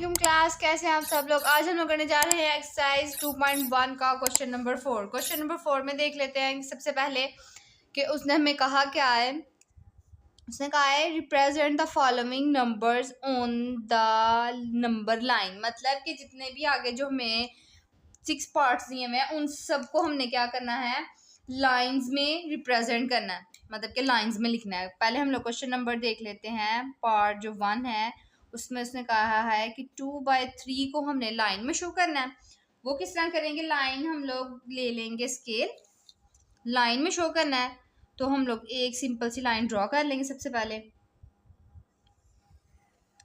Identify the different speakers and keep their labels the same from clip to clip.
Speaker 1: वालेकुम क्लास, कैसे हैं आप सब लोग। आज हम लोग करने जा रहे हैं एक्सरसाइज 2.1 का क्वेश्चन नंबर 4। क्वेश्चन नंबर 4 में देख लेते हैं सबसे पहले कि उसने हमें कहा क्या है। उसने कहा है represent the following numbers on the number line. मतलब कि जितने भी आगे जो हमें 6 पार्ट्स दिए हुए हैं उन सबको हमने क्या करना है, लाइंस में रिप्रेजेंट करना है, मतलब कि लाइंस में लिखना है। पहले हम लोग क्वेश्चन नंबर देख लेते हैं। पार्ट जो 1 है उसमें उसने कहा है कि 2/3 को हमने लाइन में शो करना है। वो किस तरह करेंगे, लाइन हम लोग ले लेंगे स्केल, लाइन में शो करना है। तो हम लोग एक सिंपल सी लाइन ड्रॉ कर लेंगे। सबसे पहले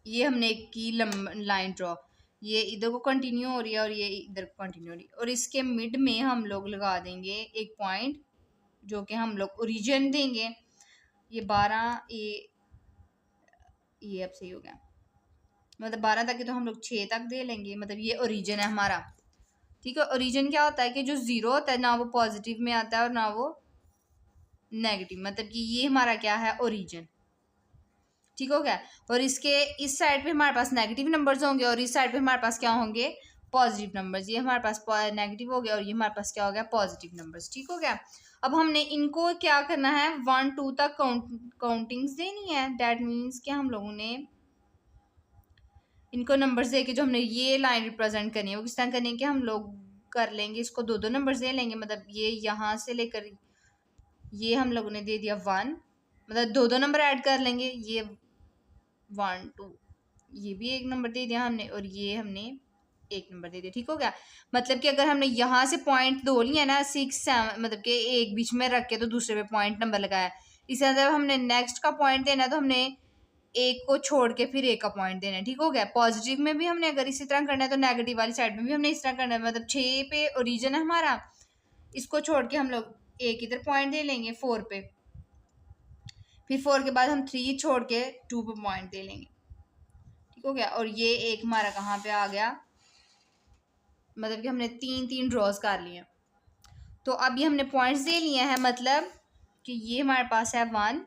Speaker 1: ये हमने एक की लाइन ड्रॉ, ये इधर को कंटिन्यू हो रही है और ये इधर को कंटिन्यू हो रही है, और इसके मिड में हम लोग लगा देंगे एक पॉइंट जो कि हम लोग ओरिजिन देंगे। ये 12, ये अब सही हो गया, मतलब 12 तक के तो हम लोग 6 तक दे लेंगे। मतलब ये ओरिजिन है हमारा, ठीक है। ओरिजिन क्या होता है कि जो जीरो होता है ना वो पॉजिटिव में आता है और ना वो नेगेटिव, मतलब कि ये हमारा क्या है, ओरिजिन, ठीक हो गया। और इसके इस साइड पे हमारे पास नेगेटिव नंबर्स होंगे और इस साइड पे हमारे पास क्या होंगे, पॉजिटिव नंबर्स। ये हमारे पास नेगेटिव हो गया और ये हमारे पास क्या हो गया, पॉजिटिव नंबर्स, ठीक हो गया। अब हमने इनको क्या करना है, 1 2 तक काउंटिंग्स देनी है। दैट मीन्स कि हम लोगों ने इनको नंबर्स दे के जो हमने ये लाइन रिप्रेजेंट करनी है वो किस तरह करनी है कि हम लोग कर लेंगे, इसको 2 नंबर्स दे लेंगे। मतलब ये यहाँ से लेकर ये हम लोगों ने दे दिया 1, मतलब 2 नंबर ऐड कर लेंगे। ये 1 2, ये भी एक नंबर दे दिया हमने और ये हमने एक नंबर दे दिया, ठीक हो गया। मतलब कि अगर हमने यहाँ से पॉइंट 2 लिया ना, 6 7, मतलब कि एक बीच में रख के तो दूसरे पे पॉइंट नंबर लगाया। इसी तरह जब हमने नेक्स्ट का पॉइंट देना है तो हमने एक को छोड़ के फिर एक का पॉइंट देना है, ठीक हो गया। पॉजिटिव में भी हमने अगर इसी तरह करना है तो नेगेटिव वाली साइड में भी हमने इस तरह करना है। मतलब 6 पे ओरिजिन है हमारा, इसको छोड़ के हम लोग एक इधर पॉइंट दे लेंगे 4 पे, फिर 4 के बाद हम 3 छोड़ के 2 पे पॉइंट दे लेंगे, ठीक हो गया। और ये एक हमारा कहाँ पे आ गया, मतलब कि हमने 3 ड्रॉज कर लिए। तो अब ये हमने पॉइंट्स दे लिए हैं, मतलब कि ये हमारे पास है 1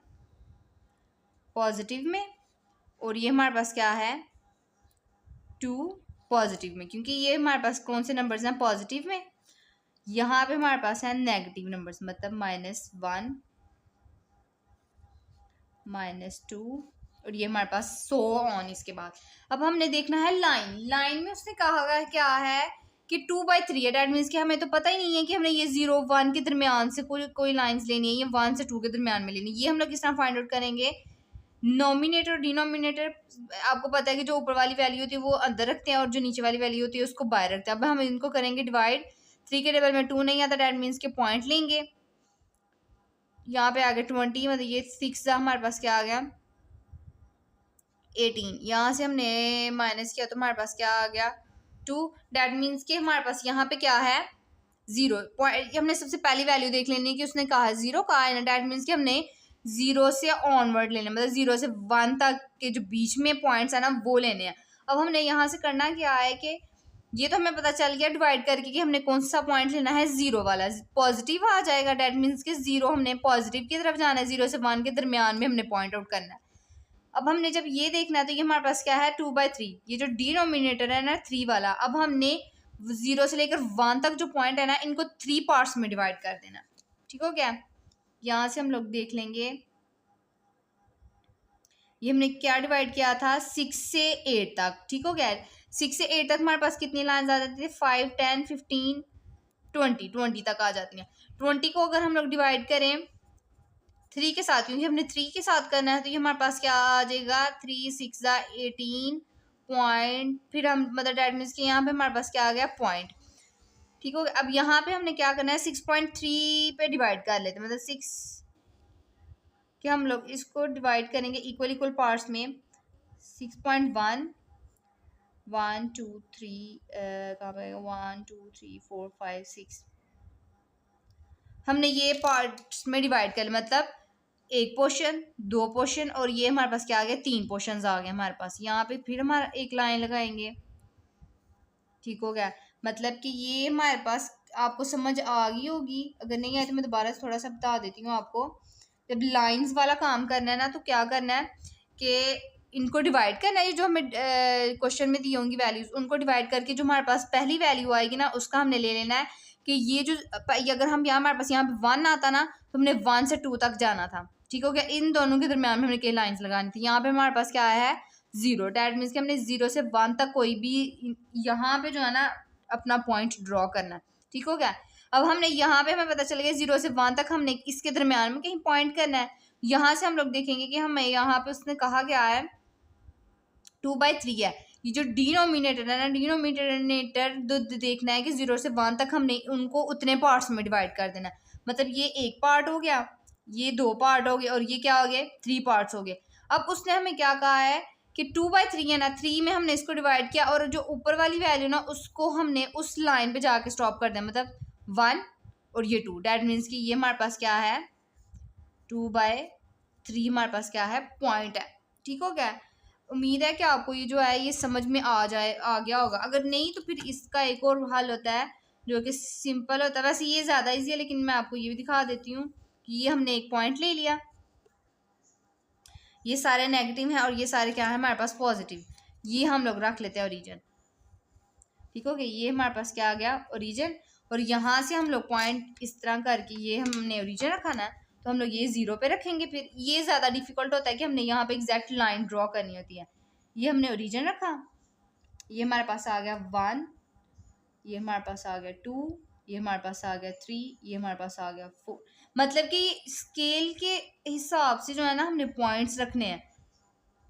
Speaker 1: पॉजिटिव में और ये हमारे पास क्या है 2 पॉजिटिव में, क्योंकि ये हमारे पास कौन से नंबर्स हैं, पॉजिटिव में। यहाँ पे हमारे पास है नेगेटिव नंबर्स, मतलब -1 -2 और ये हमारे पास सो ऑन। इसके बाद अब हमने देखना है लाइन। लाइन में उसने कहा क्या है कि 2/3 है। डैट मीन्स कि हमें तो पता ही नहीं है कि हमने ये 0 1 के दरमियान से कोई लाइंस लेनी है, ये 1 से 2 के दरमियान में लेनी है। ये हम लोग किस तरह फाइंड आउट करेंगे, नॉमिनेटर और डिनोमिनेटर। आपको पता है कि जो ऊपर वाली वैल्यू होती है वो अंदर रखते हैं और जो नीचे वाली वैल्यू होती है उसको बाहर रखते हैं। अब हम इनको करेंगे डिवाइड। 3 के टेबल में 2 नहीं आता, डैट मीन्स के पॉइंट लेंगे। यहाँ पे आ गया 20, मतलब ये 6 हमारे पास क्या आ गया 18। यहाँ से हमने माइनस किया तो हमारे पास क्या आ गया 2। डैट मीन्स कि हमारे पास यहाँ पे क्या है 0 पॉइंट। हमने सबसे पहली वैल्यू देख लेनी है कि उसने कहा 0 कहा है ना। डैट मीन्स कि हमने 0 से ऑनवर्ड लेने, मतलब 0 से 1 तक के जो बीच में पॉइंट्स है ना वो लेने हैं। अब हमने यहाँ से करना क्या है कि ये तो हमें पता चल गया डिवाइड करके कि हमने कौन सा पॉइंट लेना है, 0 वाला। पॉजिटिव आ जाएगा, डैट मीन्स कि 0 हमने पॉजिटिव की तरफ जाना है, 0 से 1 के दरमियान में हमने पॉइंट आउट करना है। अब हमने जब ये देखना है तो ये हमारे पास क्या है 2/3, ये जो डिनोमिनेटर है ना 3 वाला। अब हमने 0 से लेकर 1 तक जो पॉइंट है ना इनको 3 पार्ट्स में डिवाइड कर देना, ठीक हो गया। यहाँ से हम लोग देख लेंगे ये हमने क्या डिवाइड किया था 6 से 8 तक, ठीक हो गया। 6 से 8 तक हमारे पास कितनी लाइन्स आ जाती थी, 5 10 15 20 तक आ जाती हैं। 20 को अगर हम लोग डिवाइड करें 3 के साथ, क्योंकि हमने 3 के साथ करना है, तो ये हमारे पास क्या आ जाएगा 3 6 18 पॉइंट, फिर हम मतलब डैट मीन्स कि यहाँ पे हमारे पास क्या आ गया पॉइंट, ठीक हो गया। अब यहाँ पे हमने क्या करना है 6.3 पे डिवाइड कर लेते हैं, मतलब 6 कि हम लोग इसको डिवाइड करेंगे इक्वल पार्ट्स में। 6.1 1 2 3 कहाँ पे 1 2 3 4 5 6 हमने ये पार्ट्स में डिवाइड कर लिया, मतलब एक पोर्शन 2 पोर्शन और ये हमारे पास क्या आ गया 3 पोर्शंस आ गए हमारे पास। यहाँ पे फिर हमारा एक लाइन लगाएंगे, ठीक हो गया। मतलब कि ये हमारे पास आपको समझ आ गई होगी, अगर नहीं आए तो मैं दोबारा से थोड़ा सा बता देती हूँ आपको। जब लाइंस वाला काम करना है ना तो क्या करना है कि इनको डिवाइड करना है, जो हमें क्वेश्चन में दी होंगी वैल्यूज, उनको डिवाइड करके जो हमारे पास पहली वैल्यू आएगी ना उसका हमने ले लेना है कि ये जो अगर हम यहाँ हमारे पास यहाँ पे 1 आता ना तो हमने 1 से 2 तक जाना था, ठीक हो गया। इन दोनों के दरम्यान में हमने कई लाइन्स लगानी थी। यहाँ पे हमारे पास क्या है 0, डैट मीन्स कि हमने 0 से 1 तक कोई भी यहाँ पे जो है ना अपना पॉइंट ड्रॉ करना है, ठीक हो गया। अब हमने यहाँ पे हमें पता चल गया 0 से 1 तक हमने इसके दरम्यान में कहीं पॉइंट करना है। यहाँ से हम लोग देखेंगे कि हमें यहाँ पे उसने कहा क्या है 2/3 है। ये जो डिनोमिनेटर है ना, डिनोमिनेटर देखना है कि 0 से 1 तक हमने उनको उतने पार्ट्स में डिवाइड कर देना है। मतलब ये एक पार्ट हो गया, ये 2 पार्ट हो गए और ये क्या हो गए 3 पार्ट्स हो गए। अब उसने हमें क्या कहा है कि 2/3 है ना, 3 में हमने इसको डिवाइड किया और जो ऊपर वाली वैल्यू ना उसको हमने उस लाइन पे जाके स्टॉप कर दिया, मतलब 1 और ये 2। डैट मीन्स कि ये हमारे पास क्या है 2/3 हमारे पास क्या है पॉइंट है, ठीक हो गया। उम्मीद है कि आपको ये जो है ये समझ में आ गया होगा। अगर नहीं तो फिर इसका एक और हल होता है जो कि सिंपल होता है, वैसे ये ज़्यादा इजी है लेकिन मैं आपको ये भी दिखा देती हूँ कि ये हमने एक पॉइंट ले लिया, ये सारे नेगेटिव हैं और ये सारे क्या है हमारे पास पॉजिटिव, ये हम लोग रख लेते हैं ओरिजिन, ठीक हो गया। ये हमारे पास क्या आ गया ओरिजिन, और यहाँ से हम लोग पॉइंट इस तरह करके ये हमने ओरिजिन रखा ना तो हम लोग ये 0 पे रखेंगे। फिर ये ज़्यादा डिफिकल्ट होता है कि हमने यहाँ पे एग्जैक्ट लाइन ड्रॉ करनी होती है। ये हमने ओरिजिन रखा, ये हमारे पास आ गया 1, ये हमारे पास आ गया 2, ये हमारे पास आ गया 3, ये हमारे पास आ गया 4। मतलब कि स्केल के हिसाब से जो है ना हमने पॉइंट्स रखने हैं।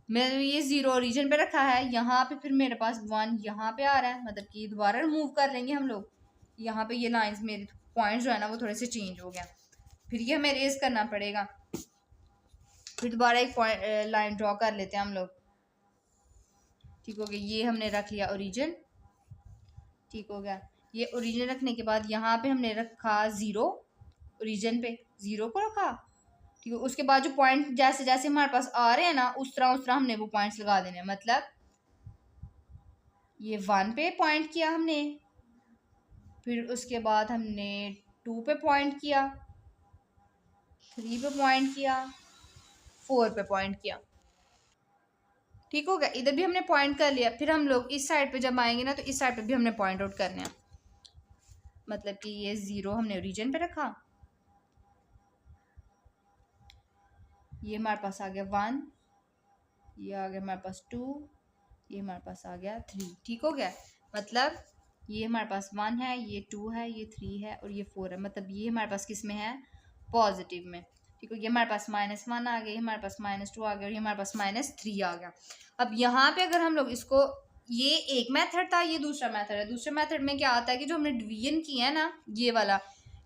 Speaker 1: मैंने ये 0 ओरिजिन पे रखा है, यहाँ पे फिर मेरे पास 1 यहाँ पे आ रहा है, मतलब कि दोबारा रिमूव कर लेंगे हम लोग। यहाँ पे ये लाइंस मेरे पॉइंट्स जो है ना वो थोड़े से चेंज हो गया, फिर ये हमें रेज करना पड़ेगा। फिर दोबारा एक पॉइंट लाइन ड्रॉ कर लेते हैं हम लोग, ठीक हो गया। ये हमने रख लिया ओरिजिन, ठीक हो गया। ये ओरिजिन रखने के बाद यहाँ पे हमने रखा 0, ओरिजिन पे 0 को रखा, ठीक है। उसके बाद जो पॉइंट जैसे जैसे हमारे पास आ रहे हैं ना उस तरह हमने वो पॉइंट्स लगा देने हैं। मतलब ये 1 पे पॉइंट किया हमने, फिर उसके बाद हमने 2 पे पॉइंट किया, 3 पे पॉइंट किया, 4 पे पॉइंट किया, ठीक हो गया। इधर भी हमने पॉइंट कर लिया। फिर हम लोग इस साइड पे जब आएंगे ना तो इस साइड पे भी हमने पॉइंट आउट करने हैं। मतलब कि ये 0 हमने ओरिजिन पे रखा, ये हमारे पास आ गया 1, ये आ गया हमारे पास 2, ये हमारे पास आ गया 3, ठीक हो गया। मतलब ये हमारे पास 1 है, ये 2 है, ये 3 है और ये 4 है। मतलब ये हमारे पास किस में है पॉजिटिव में, ठीक है। ये हमारे पास -1 आ गया, हमारे पास -2 आ गया और ये हमारे पास -3 आ गया। अब यहाँ पे अगर हम लोग इसको, ये एक मेथड था, ये दूसरा मेथड है। दूसरे मेथड में क्या आता है कि जो हमने डिवीजन किया है ना ये वाला,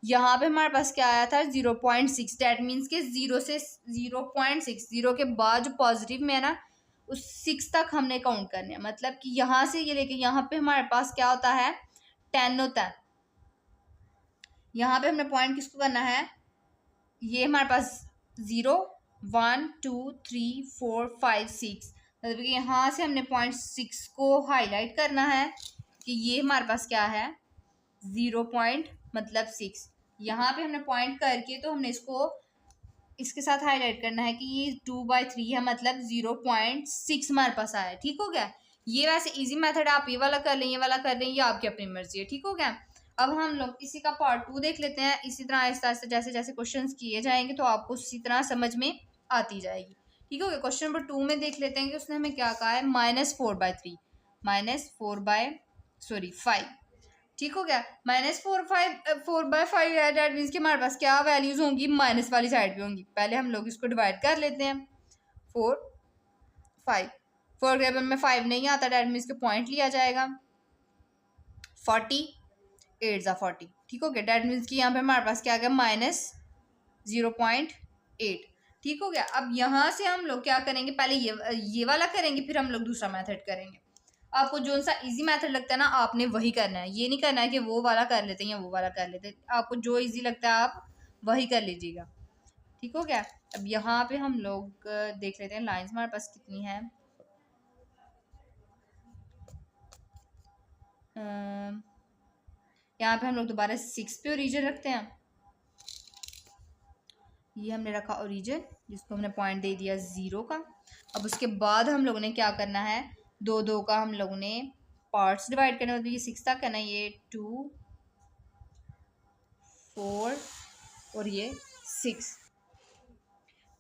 Speaker 1: यहाँ पे हमारे पास क्या आया था 0.6। डैट मीन्स के 0 से 0.6, 0 के बाद जो पॉजिटिव में है ना उस 6 तक हमने काउंट करने हैं। मतलब कि यहाँ से ये लेके यहाँ पे हमारे पास क्या होता है 10 होता है। यहाँ पे हमने पॉइंट किसको करना है, ये हमारे पास 0, 1, 2, 3, 4, 5, 6। मतलब कि यहाँ से हमने पॉइंट 6 को हाईलाइट करना है कि ये हमारे पास क्या है 0 पॉइंट मतलब 6। यहाँ पे हमने पॉइंट करके तो हमने इसको इसके साथ हाईलाइट करना है कि ये 2/3 है, मतलब 0.6 हमारे पास आया है, ठीक हो गया। ये वैसे इजी मेथड, आप ये वाला कर लें ये वाला कर लें, ये आपकी अपनी मर्जी है, ठीक हो गया। अब हम लोग इसी का पार्ट 2 देख लेते हैं। इसी तरह आहिस्ता आहिस्ता जैसे जैसे क्वेश्चंस किए जाएंगे तो आपको उसी तरह समझ में आती जाएगी, ठीक हो गया। क्वेश्चन नंबर 2 में देख लेते हैं कि उसने हमें क्या कहा है -4/3, -5, ठीक हो गया। -4/5 है, डैट मीन्स कि हमारे पास क्या वैल्यूज होंगी माइनस वाली साइड पे होंगी। पहले हम लोग इसको डिवाइड कर लेते हैं 4, 5। 4 के में 5 नहीं आता, डैट मीन्स के पॉइंट लिया जाएगा 40, 8 ज़ा 40, ठीक हो गया। डैट मीन्स कि यहाँ पे हमारे पास क्या आ गया -0.8, ठीक हो गया। अब यहाँ से हम लोग क्या करेंगे, पहले ये वाला करेंगे फिर हम लोग दूसरा मेथड करेंगे। आपको जो सा इजी मेथड लगता है ना आपने वही करना है, ये नहीं करना है कि वो वाला कर लेते हैं या वो वाला कर लेते हैं। आपको जो इजी लगता है आप वही कर लीजिएगा, ठीक हो गया। अब यहाँ पे हम लोग देख लेते हैं लाइंस हमारे पास कितनी है। यहाँ पे हम लोग दोबारा 6 पे ओरिजिन रखते हैं। ये हमने रखा ओरिजिन, जिसको हमने पॉइंट दे दिया 0 का। अब उसके बाद हम लोगों ने क्या करना है, 2 का हम लोगों ने पार्ट्स डिवाइड करना है। मतलब ये 6 तक है ना, ये 2 4 और ये 6।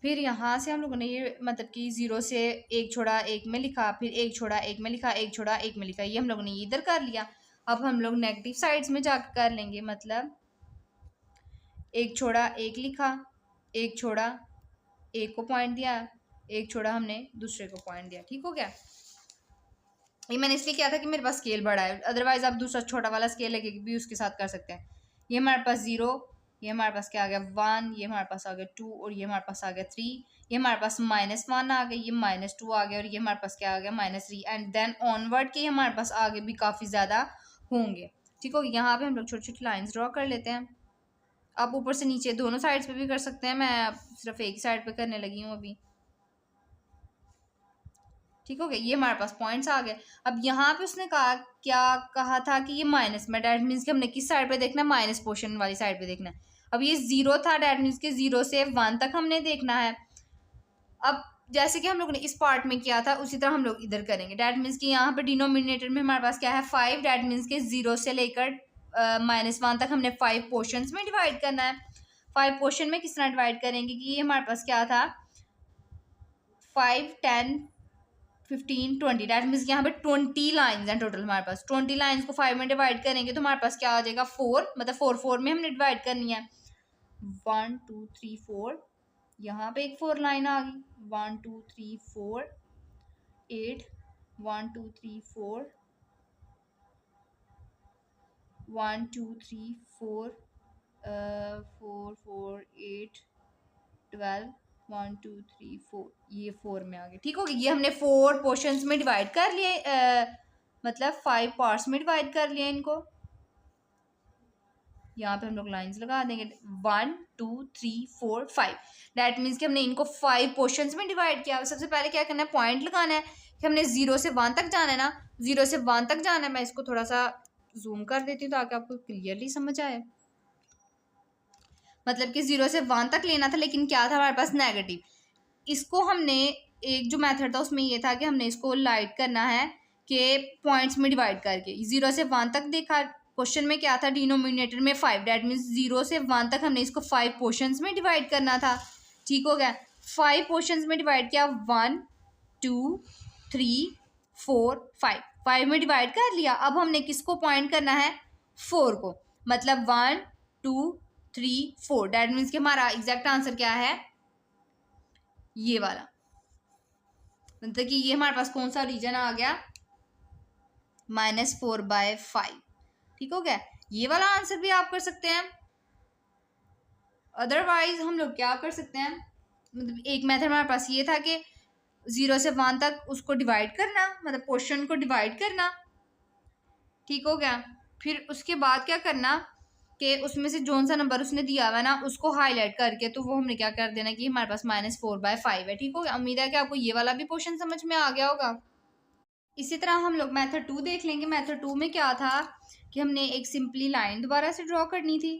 Speaker 1: फिर यहाँ से हम लोगों ने ये मतलब कि 0 से एक छोड़ा एक में लिखा, फिर एक छोड़ा एक में लिखा, एक छोड़ा एक में लिखा, ये हम लोगों ने इधर कर लिया। अब हम लोग नेगेटिव साइड्स में जाकर कर लेंगे, मतलब एक छोड़ा एक लिखा, एक छोड़ा एक को पॉइंट दिया, एक छोड़ा हमने दूसरे को पॉइंट दिया। ठीक हो गया। ये मैंने इसलिए किया था कि मेरे पास स्केल बड़ा है, अदरवाइज आप दूसरा छोटा वाला स्केल लेके भी उसके साथ कर सकते हैं। ये हमारे पास 0, ये हमारे पास क्या आ गया 1, ये हमारे पास आ गया 2 और ये हमारे पास आ गया 3। ये हमारे पास -1 आ गया, ये -2 आ गया और ये हमारे पास क्या आ गया -3। एंड देन ऑनवर्ड के हमारे पास आगे भी काफ़ी ज़्यादा होंगे। ठीक हो, यहाँ पे हम लोग छोटी छोटी लाइन्स ड्रॉ कर लेते हैं। आप ऊपर से नीचे दोनों साइड्स पे भी कर सकते हैं, मैं सिर्फ एक साइड पे करने लगी हूँ अभी। ठीक हो गया, ये हमारे पास पॉइंट्स आ गए। अब यहाँ पे उसने कहा, क्या कहा था कि ये माइनस में, डैट मीन्स कि हमने किस साइड पे देखना है, माइनस पोर्शन वाली साइड पे देखना है। अब ये 0 था, डैट मीन्स कि 0 से 1 तक हमने देखना है। अब जैसे कि हम लोग ने इस पार्ट में किया था उसी तरह हम लोग इधर करेंगे। डैट मीन्स कि यहाँ पे डिनोमिनेटर में हमारे पास क्या है 5, डैट मीन्स कि 0 से लेकर -1 तक हमने 5 पोर्शंस में डिवाइड करना है। 5 पोर्शन में किस तरह डिवाइड करेंगे कि ये हमारे पास क्या था 5, 10, 15, 20, डैट मीन्स यहाँ पे 20 लाइन्स हैं टोटल हमारे पास। 20 लाइन्स को 5 में डिवाइड करेंगे तो हमारे पास क्या आ जाएगा 4, मतलब 4 में हमने डिवाइड करनी है। 1 2 3 4, यहाँ पे एक 4 लाइन आ गई। 1 2 3 4 8, 1 2 3 4, 1 2 3 4 4 4 8 12, 1 2 3 4, ये 4 में आ गया। ठीक हो गया, ये हमने 4 पोर्शंस में डिवाइड कर लिए, मतलब 5 पार्ट्स में डिवाइड कर लिए इनको। यहाँ पे हम लोग लाइंस लगा देंगे 1 2 3 4 5, डैट मीन्स कि हमने इनको 5 पोर्शंस में डिवाइड किया। सबसे पहले क्या करना है, पॉइंट लगाना है कि हमने 0 से 1 तक जाना है ना, 0 से 1 तक जाना है। मैं इसको थोड़ा सा जूम कर देती हूँ ताकि आपको क्लियरली समझ आए। मतलब कि 0 से 1 तक लेना था, लेकिन क्या था हमारे पास नेगेटिव। इसको हमने एक जो मेथड था उसमें ये था कि हमने इसको लाइट करना है कि पॉइंट्स में डिवाइड करके। 0 से 1 तक देखा, क्वेश्चन में क्या था डिनोमिनेटर में 5, डैट मीन्स 0 से 1 तक हमने इसको 5 पोर्शंस में डिवाइड करना था। ठीक हो गया, 5 पोर्शंस में डिवाइड किया, 1 2 3 4 5, 5 में डिवाइड कर लिया। अब हमने किसको पॉइंट करना है 4 को, मतलब 1 2 3 4, डैट मीन्स कि हमारा एग्जैक्ट आंसर क्या है ये वाला। मतलब कि ये हमारे पास कौन सा रीजन आ गया -4/5। ठीक हो गया, ये वाला आंसर भी आप कर सकते हैं। अदरवाइज हम लोग क्या कर सकते हैं, मतलब एक मेथड हमारे पास ये था कि 0 से 1 तक उसको डिवाइड करना, मतलब पोर्शन को डिवाइड करना। ठीक हो गया, फिर उसके बाद क्या करना कि उसमें से जोन सा नंबर उसने दिया हुआ है ना उसको हाईलाइट करके तो वो हमने क्या कर देना कि हमारे पास -4/5 है। ठीक हो गया, उम्मीद है कि आपको ये वाला भी पोर्शन समझ में आ गया होगा। इसी तरह हम लोग मेथड 2 देख लेंगे। मेथड 2 में क्या था कि हमने एक सिंपली लाइन दोबारा से ड्रॉ करनी थी।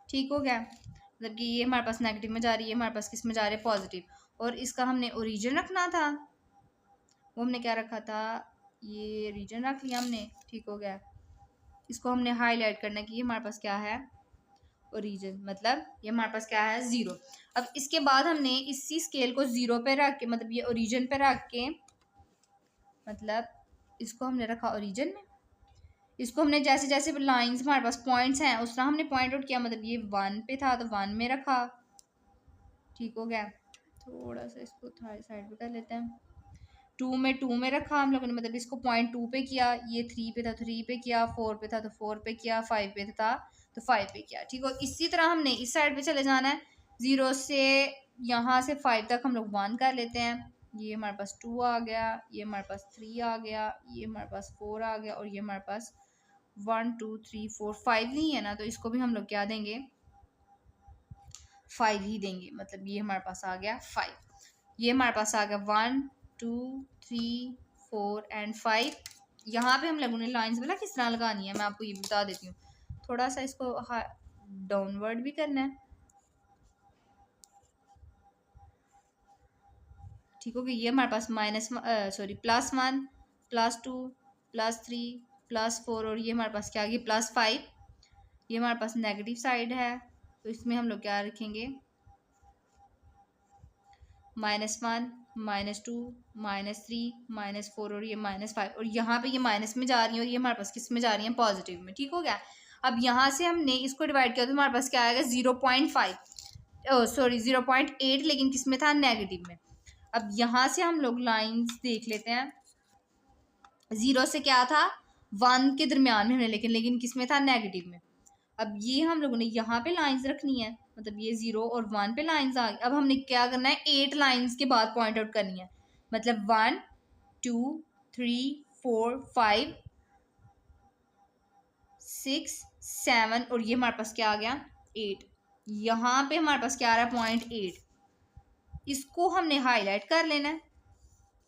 Speaker 1: ठीक हो गया, मतलब कि ये हमारे पास नेगेटिव में जा रही है, हमारे पास किस में जा रही है पॉजिटिव, और इसका हमने ओरिजिन रखना था। वो हमने क्या रखा था, ये रीजन रख लिया हमने। ठीक हो गया, इसको हमने हाईलाइट करना कि ये हमारे पास क्या है ओरिजिन, मतलब ये हमारे पास क्या है 0। अब इसके बाद हमने इसी स्केल को 0 पे रख के, मतलब ये ओरिजिन पे रख के, मतलब इसको हमने रखा ओरिजिन में। इसको हमने जैसे जैसे लाइंस हमारे पास पॉइंट्स हैं उस तरह हमने पॉइंट आउट किया, मतलब ये 1 पे था तो 1 में रखा। ठीक हो गया, थोड़ा सा इसको साइड पे कर लेते हैं। 2 में रखा हम लोगों ने, मतलब इसको पॉइंट 2 पे किया। ये 3 पे था 3 पे किया, 4 पे था तो 4 पे किया, 5 पे था तो 5 पे किया। ठीक हो, इसी तरह हमने इस साइड पे चले जाना है। 0 से यहाँ से 5 तक हम लोग 1 कर लेते हैं। ये हमारे पास 2 आ गया, ये हमारे पास 3 आ गया, ये हमारे पास 4 आ गया और ये हमारे पास 1 2 3 4 5 नहीं है ना, तो इसको भी हम लोग क्या देंगे 5 ही देंगे। मतलब ये हमारे पास आ गया 5, ये हमारे पास आ गया 1 2 3 4 एंड 5। यहाँ पे हम लोगों ने लाइंस बोला किस तरह लगानी है, मैं आपको ये बता देती हूँ। थोड़ा सा इसको डाउनवर्ड भी करना है। ठीक हो गया। ये हमारे पास +1 +2 +3 +4 और ये हमारे पास क्या आ गया +5। ये हमारे पास नेगेटिव साइड है, तो इसमें हम लोग क्या रखेंगे -1 -2 -3 -4 और ये -5 और यहाँ पे ये माइनस में जा रही है और ये हमारे पास किस में जा रही है पॉजिटिव में। ठीक हो गया। अब यहाँ से हमने इसको डिवाइड किया तो हमारे पास क्या आएगा 0.8, लेकिन किस में था नेगेटिव में। अब यहाँ से हम लोग लाइंस देख लेते हैं। 0 से क्या था 1 के दरमियान में हमने लेकिन किस में था नेगेटिव में। अब ये हम लोगों ने यहाँ पे लाइंस रखनी है, मतलब ये 0 और 1 पे लाइंस आ गई। अब हमने क्या करना है 8 लाइंस के बाद पॉइंट आउट करनी है, मतलब 1 2 3 4 5 6 7 और ये हमारे पास क्या आ गया 8। यहाँ पे हमारे पास क्या आ रहा है .8। इसको हमने हाईलाइट कर लेना है,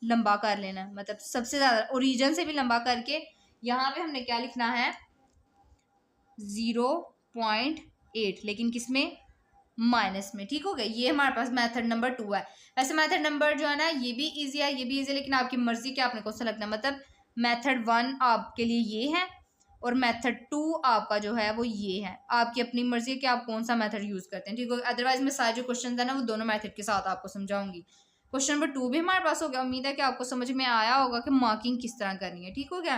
Speaker 1: लंबा कर लेना है, मतलब सबसे ज्यादा ओरिजिन से भी लंबा करके यहाँ पे हमने क्या लिखना है 0.8, लेकिन किसमें माइनस में। ठीक हो गया। ये हमारे पास मेथड नंबर 2 है। वैसे मेथड नंबर जो है ना ये भी इजी है, ये भी इजी है, लेकिन आपकी मर्जी क्या आपने कौन सा लगना है। मतलब मेथड 1 आपके लिए ये है और मेथड 2 आपका जो है वो ये है। आपकी अपनी मर्जी है कि आप कौन सा मेथड यूज करते हैं। ठीक हो गया। अदरवाइज मैं सारे जो क्वेश्चन है ना वो दोनों मेथड के साथ आपको समझाऊंगी। क्वेश्चन नंबर 2 भी हमारे पास हो गया। उम्मीद है कि आपको समझ में आया होगा कि मार्किंग किस तरह करनी है। ठीक हो गया।